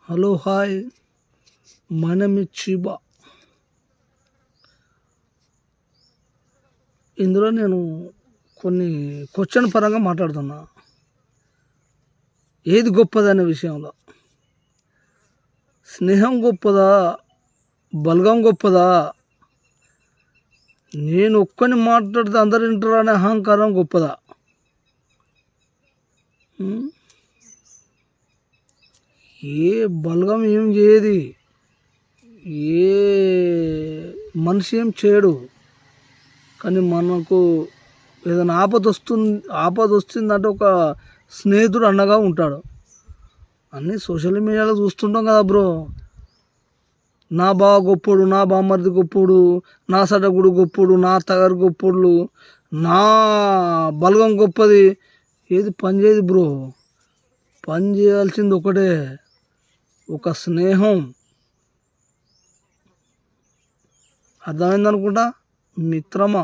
Hello hi, my name is చీబా. ఇందులో నేను కొన్ని క్వశ్చన్ పరంగా మాట్లాడుతున్నా. ఏది గొప్పదనే విషయంలో. స్నేహం గొప్పదా, బలగం గొప్పదా, నేను ఒక్కని మాట్లాడితే అందరు వింటారు అనే అహంకారం గొప్పదా? ఏ బలగం ఏం చేయది, ఏ మనిషి ఏం చేయడు. కానీ మనకు ఏదైనా ఆపద వస్తుందంటే ఒక స్నేహితుడు అండగా ఉంటాడు. అన్నీ సోషల్ మీడియాలో చూస్తుంటాం కదా బ్రో. నా బావ గొప్పోడు, నా బామ్మర్ది గొప్పోడు, నా సటగుడు గొప్పోడు, నా తగారు గొప్పోళ్ళు, నా బలగం గొప్పది. ఏది పని చేయదు బ్రో. పని చేయాల్సింది ఒకటే, ఒక స్నేహం. అర్థమైందనుకుంటా మిత్రమా.